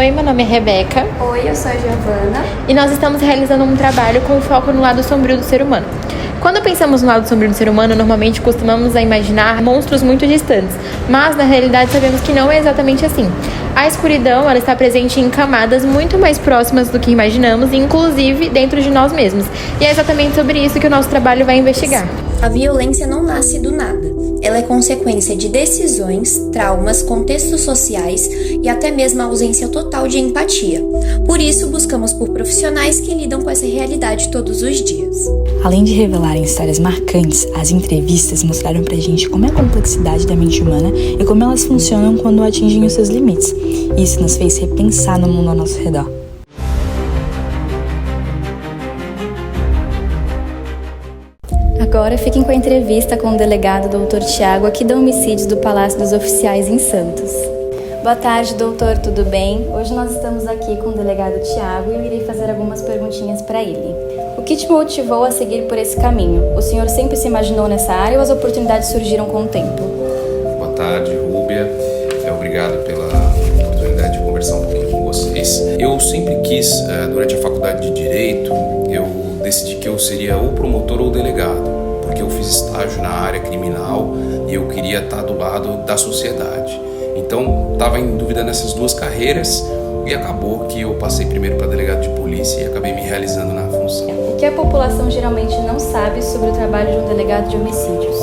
Oi, meu nome é Rebeca. Oi, eu sou a Giovana. E nós estamos realizando um trabalho com foco no lado sombrio do ser humano. Quando pensamos no lado sombrio do ser humano, normalmente costumamos imaginar monstros muito distantes, mas na realidade sabemos que não é exatamente assim. A escuridão, ela está presente em camadas muito mais próximas do que imaginamos, inclusive dentro de nós mesmos. E é exatamente sobre isso que o nosso trabalho vai investigar. A violência não nasce do nada. Ela é consequência de decisões, traumas, contextos sociais e até mesmo a ausência total de empatia. Por isso, buscamos por profissionais que lidam com essa realidade todos os dias. Além de revelarem histórias marcantes, as entrevistas mostraram pra gente como é a complexidade da mente humana e como elas funcionam quando atingem os seus limites. Isso nos fez repensar no mundo ao nosso redor. Agora fiquem com a entrevista com o delegado Dr. Tiago, aqui da Homicídios do Palácio dos Oficiais em Santos. Boa tarde, doutor, tudo bem? Hoje nós estamos aqui com o delegado Tiago e eu irei fazer algumas perguntinhas para ele. O que te motivou a seguir por esse caminho? O senhor sempre se imaginou nessa área ou as oportunidades surgiram com o tempo? Boa tarde, Rúbia. Obrigado pela oportunidade de conversar um pouquinho com vocês. Eu sempre quis, durante a faculdade de Direito, eu decidi que eu seria ou promotor ou delegado, porque eu fiz estágio na área criminal e eu queria estar do lado da sociedade. Então, estava em dúvida nessas duas carreiras e acabou que eu passei primeiro para delegado de polícia e acabei me realizando na função. O que a população geralmente não sabe sobre o trabalho de um delegado de homicídios?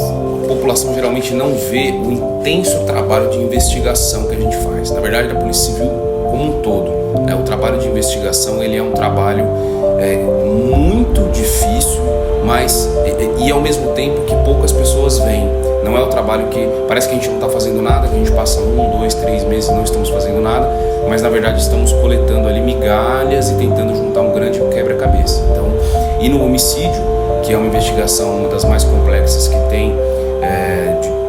A população geralmente não vê o intenso trabalho de investigação que a gente faz. Na verdade, da Polícia Civil como um todo. O trabalho de investigação ele é um trabalho muito difícil, mas e ao mesmo tempo que poucas pessoas veem. Não é o trabalho que parece que a gente não está fazendo nada, que a gente passa 1, 2, 3 meses e não estamos fazendo nada, mas na verdade estamos coletando ali migalhas e tentando juntar um grande quebra-cabeça. Então, e no homicídio, que é uma investigação uma das mais complexas que tem,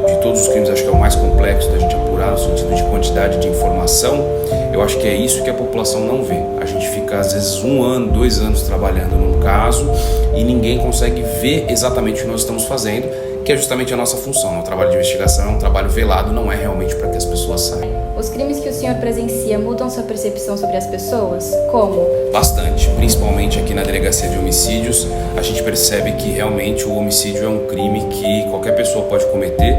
de todos os crimes, acho que é o mais complexo da gente apurar no sentido de quantidade de informação. Eu acho que é isso que a população não vê. A gente fica às vezes 1 ano, 2 anos trabalhando num caso e ninguém consegue ver exatamente o que nós estamos fazendo, que é justamente a nossa função. O trabalho de investigação é um trabalho velado, não é realmente para que as pessoas saibam. Os crimes que o senhor presencia mudam sua percepção sobre as pessoas? Como? Bastante, principalmente aqui na Delegacia de Homicídios, a gente percebe que realmente o homicídio é um crime que qualquer pessoa pode cometer,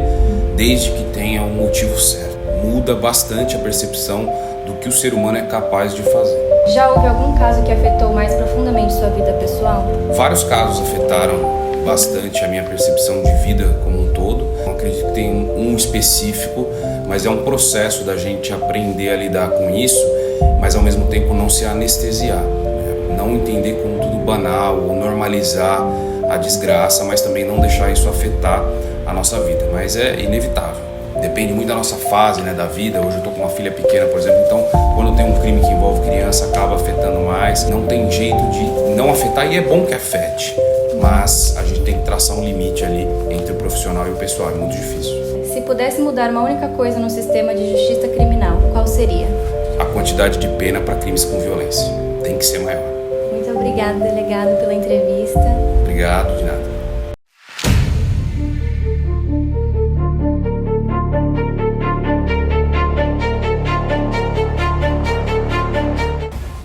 desde que tenha um motivo certo. Muda bastante a percepção do que o ser humano é capaz de fazer. Já houve algum caso que afetou mais profundamente sua vida pessoal? Vários casos afetaram bastante a minha percepção de vida como um todo. Não acredito que tenha um específico, mas é um processo da gente aprender a lidar com isso, mas ao mesmo tempo não se anestesiar, não entender como tudo banal ou normalizar a desgraça, mas também não deixar isso afetar a nossa vida. Mas é inevitável. Depende muito da nossa fase, da vida. Hoje eu estou com uma filha pequena, por exemplo, então quando tem um crime que envolve criança, acaba afetando mais. Não tem jeito de não afetar e é bom que afete, mas a gente tem que traçar um limite ali entre o profissional e o pessoal, é muito difícil. Se pudesse mudar uma única coisa no sistema de justiça criminal, qual seria? A quantidade de pena para crimes com violência tem que ser maior. Muito obrigada, delegado, pela entrevista. Obrigado, de nada.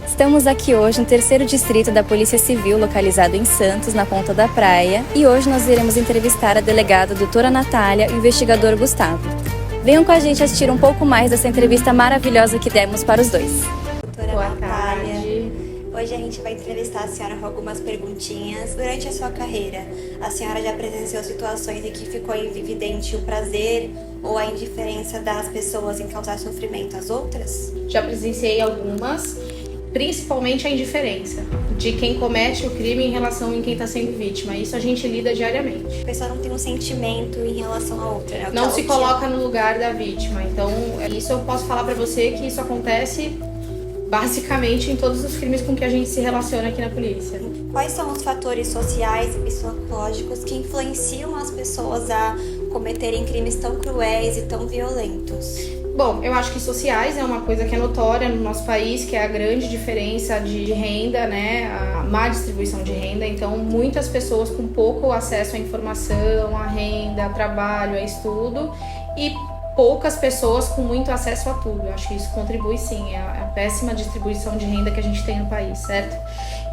Estamos aqui hoje no 3º Distrito da Polícia Civil, localizado em Santos, na Ponta da Praia, e hoje nós iremos entrevistar a delegada doutora Natália e o investigador Gustavo. Venham com a gente assistir um pouco mais dessa entrevista maravilhosa que demos para os dois. Doutora Natália, hoje a gente vai entrevistar a senhora com algumas perguntinhas. Durante a sua carreira, a senhora já presenciou situações em que ficou evidente o prazer ou a indiferença das pessoas em causar sofrimento às outras? Já presenciei algumas, principalmente a indiferença de quem comete o crime em relação a quem está sendo vítima. Isso a gente lida diariamente. A pessoa não tem um sentimento em relação à outra, né? Não se coloca no lugar da vítima. Então, isso eu posso falar para você que isso acontece basicamente em todos os crimes com que a gente se relaciona aqui na polícia. Quais são os fatores sociais e psicológicos que influenciam as pessoas a cometerem crimes tão cruéis e tão violentos? Bom, eu acho que sociais é uma coisa que é notória no nosso país, que é a grande diferença de renda, a má distribuição de renda. Então, muitas pessoas com pouco acesso à informação, à renda, a trabalho, a estudo, e poucas pessoas com muito acesso a tudo. Eu acho que isso contribui sim, é a péssima distribuição de renda que a gente tem no país, certo?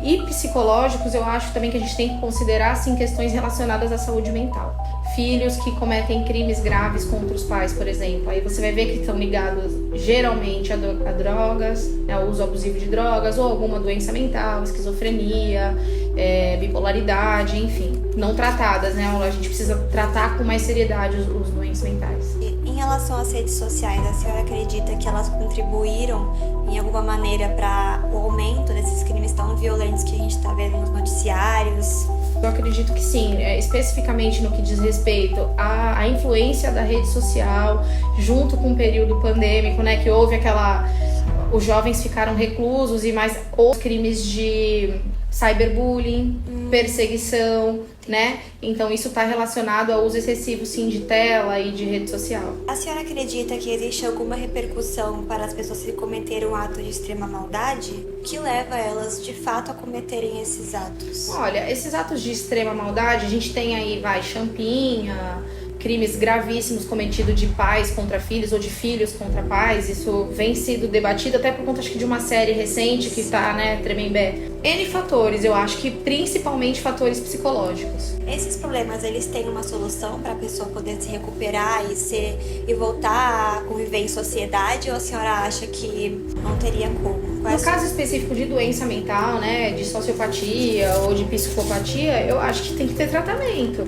E psicológicos, eu acho também que a gente tem que considerar assim, questões relacionadas à saúde mental. Filhos que cometem crimes graves contra os pais, por exemplo. Aí você vai ver que estão ligados geralmente a drogas, ao uso abusivo de drogas ou alguma doença mental, esquizofrenia, bipolaridade, enfim. Não tratadas, né? A gente precisa tratar com mais seriedade os doentes mentais. Em relação às redes sociais, a senhora acredita que elas contribuíram em alguma maneira para o aumento desses crimes tão violentos que a gente está vendo nos noticiários? Eu acredito que sim, especificamente no que diz respeito à influência da rede social, junto com o período pandêmico, né, que houve os jovens ficaram reclusos e mais os crimes de cyberbullying, perseguição, né? Então isso está relacionado ao uso excessivo, sim, de tela e de rede social. A senhora acredita que existe alguma repercussão para as pessoas que cometeram um ato de extrema maldade? Que leva elas, de fato, a cometerem esses atos? Olha, esses atos de extrema maldade, a gente tem aí, champinha, crimes gravíssimos cometidos de pais contra filhos ou de filhos contra pais. Isso vem sendo debatido até por conta, acho que, de uma série recente que está, né, Tremembé. N fatores, eu acho que principalmente fatores psicológicos. Esses problemas, eles têm uma solução para a pessoa poder se recuperar e voltar a conviver em sociedade, ou a senhora acha que não teria como? No caso específico de doença mental, né, de sociopatia ou de psicopatia, eu acho que tem que ter tratamento.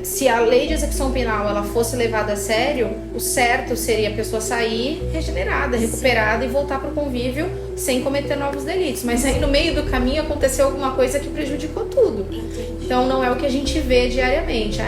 Se a lei de execução penal ela fosse levada a sério, o certo seria a pessoa sair regenerada, recuperada e voltar para o convívio sem cometer novos delitos. Mas aí no meio do caminho aconteceu alguma coisa que prejudicou tudo. Então não é o que a gente vê diariamente.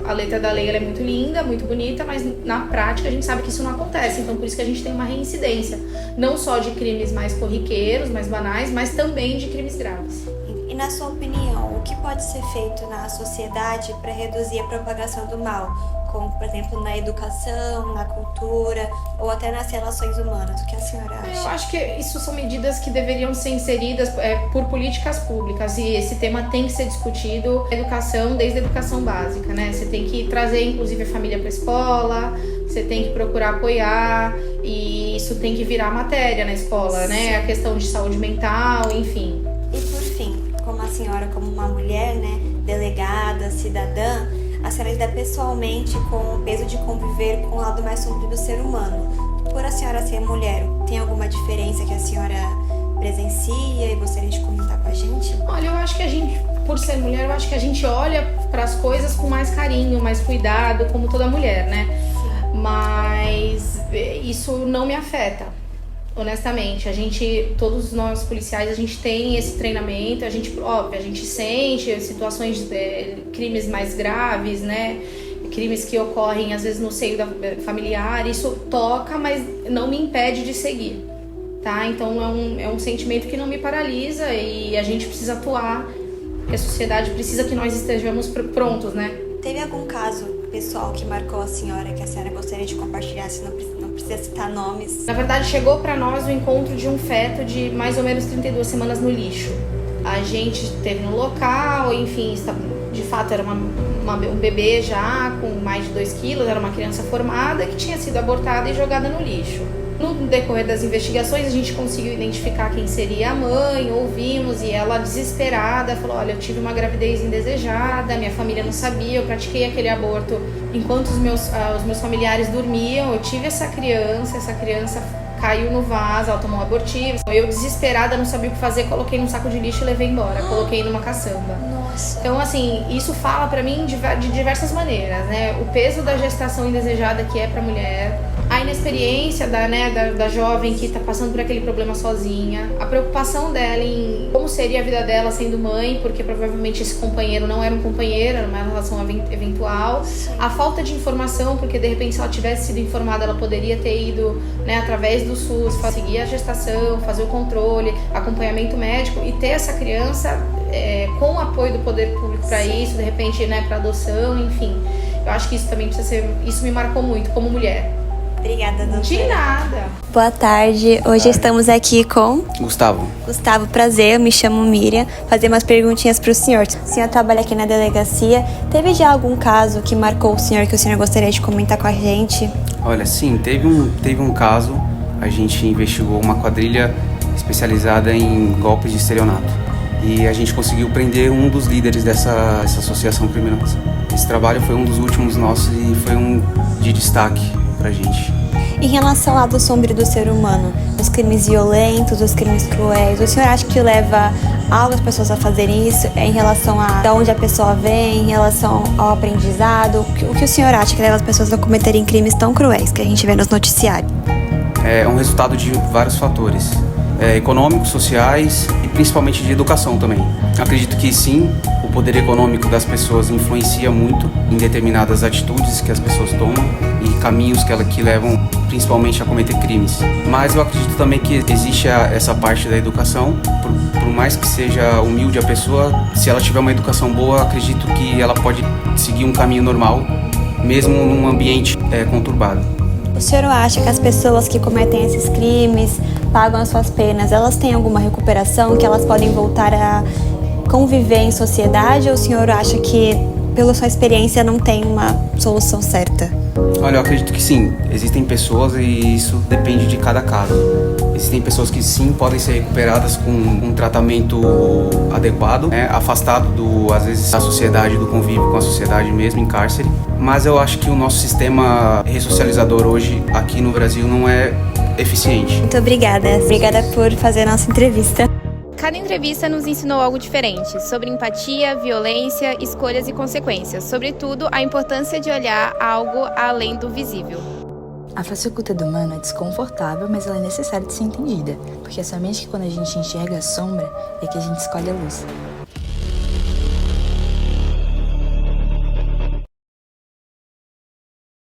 A letra da lei ela é muito linda, muito bonita, mas na prática a gente sabe que isso não acontece. Então por isso que a gente tem uma reincidência, não só de crimes mais corriqueiros, mais banais, mas também de crimes graves. E na sua opinião, o que pode ser feito na sociedade para reduzir a propagação do mal? Como, por exemplo, na educação, na cultura ou até nas relações humanas. O que a senhora acha? Eu acho que isso são medidas que deveriam ser inseridas por políticas públicas, e esse tema tem que ser discutido na educação, desde a educação básica, né? Você tem que trazer, inclusive, a família para a escola, você tem que procurar apoiar, e isso tem que virar matéria na escola, né? A questão de saúde mental, enfim. E por fim, como a senhora, como uma mulher, né, delegada, cidadã, a senhora lida pessoalmente com o peso de conviver com o lado mais sombrio do ser humano. Por a senhora ser mulher, tem alguma diferença que a senhora presencia e gostaria de comentar com a gente? Olha, eu acho que a gente, por ser mulher, eu acho que a gente olha para as coisas com mais carinho, mais cuidado, como toda mulher, né? Sim. Mas isso não me afeta. Honestamente, todos nós policiais, a gente tem esse treinamento, a gente sente situações de crimes mais graves, né? Crimes que ocorrem às vezes no seio familiar, isso toca, mas não me impede de seguir, tá? Então é um sentimento que não me paralisa e a gente precisa atuar, porque a sociedade precisa que nós estejamos prontos, né? Teve algum caso pessoal que marcou a senhora, que a senhora gostaria de compartilhar, se não precisa citar nomes? Na verdade, chegou para nós o encontro de um feto de mais ou menos 32 semanas no lixo. A gente esteve no local, enfim, de fato era um bebê já com mais de 2 quilos, era uma criança formada que tinha sido abortada e jogada no lixo. No decorrer das investigações, a gente conseguiu identificar quem seria a mãe, ouvimos, e ela, desesperada, falou: olha, eu tive uma gravidez indesejada, minha família não sabia, eu pratiquei aquele aborto enquanto os meus familiares dormiam, eu tive essa criança caiu no vaso, ela tomou um abortivo. Eu, desesperada, não sabia o que fazer, coloquei num saco de lixo e levei embora, coloquei numa caçamba. Nossa. Então, assim, isso fala pra mim de diversas maneiras, né? O peso da gestação indesejada que é pra mulher, a inexperiência da jovem que tá passando por aquele problema sozinha, a preocupação dela em como seria a vida dela sendo mãe, porque provavelmente esse companheiro não era um companheiro, era uma relação eventual. Sim. A falta de informação, porque de repente se ela tivesse sido informada, ela poderia ter ido, né, através do SUS, seguir a gestação, fazer o controle, acompanhamento médico e ter essa criança com o apoio do poder público para isso, de repente, né, para adoção, enfim. Eu acho que isso também precisa ser, isso me marcou muito como mulher. Obrigada, doutora. De nada. Boa tarde. Hoje estamos aqui com Gustavo. Gustavo. Prazer, eu me chamo Miriam. Fazer umas perguntinhas para o senhor. O senhor trabalha aqui na delegacia. Teve já algum caso que marcou o senhor que o senhor gostaria de comentar com a gente? Olha, sim, teve um caso. A gente investigou uma quadrilha especializada em golpes de estelionato. E a gente conseguiu prender um dos líderes dessa associação criminosa. Esse trabalho foi um dos últimos nossos e foi um de destaque pra gente. Em relação ao lado sombrio do ser humano, os crimes violentos, os crimes cruéis, o senhor acha que leva algumas pessoas a fazerem isso em relação a de onde a pessoa vem, em relação ao aprendizado? O que o senhor acha que leva as pessoas a cometerem crimes tão cruéis que a gente vê nos noticiários? É um resultado de vários fatores. Econômicos, sociais e principalmente de educação também. Acredito que sim, o poder econômico das pessoas influencia muito em determinadas atitudes que as pessoas tomam e caminhos que levam principalmente a cometer crimes. Mas eu acredito também que existe essa parte da educação, por mais que seja humilde a pessoa, se ela tiver uma educação boa, acredito que ela pode seguir um caminho normal, mesmo num ambiente conturbado. O senhor acha que as pessoas que cometem esses crimes, pagam as suas penas, elas têm alguma recuperação, que elas podem voltar a conviver em sociedade? Ou o senhor acha que, pela sua experiência, não tem uma solução certa? Olha, eu acredito que sim. Existem pessoas e isso depende de cada caso. Existem pessoas que sim podem ser recuperadas com um tratamento adequado, afastado às vezes da sociedade, do convívio com a sociedade mesmo, em cárcere. Mas eu acho que o nosso sistema ressocializador hoje aqui no Brasil não é eficiente. Muito obrigada. Obrigada por fazer a nossa entrevista. Cada entrevista nos ensinou algo diferente sobre empatia, violência, escolhas e consequências. Sobretudo, a importância de olhar algo além do visível. A face oculta do humano é desconfortável, mas ela é necessária de ser entendida, porque é somente que quando a gente enxerga a sombra é que a gente escolhe a luz.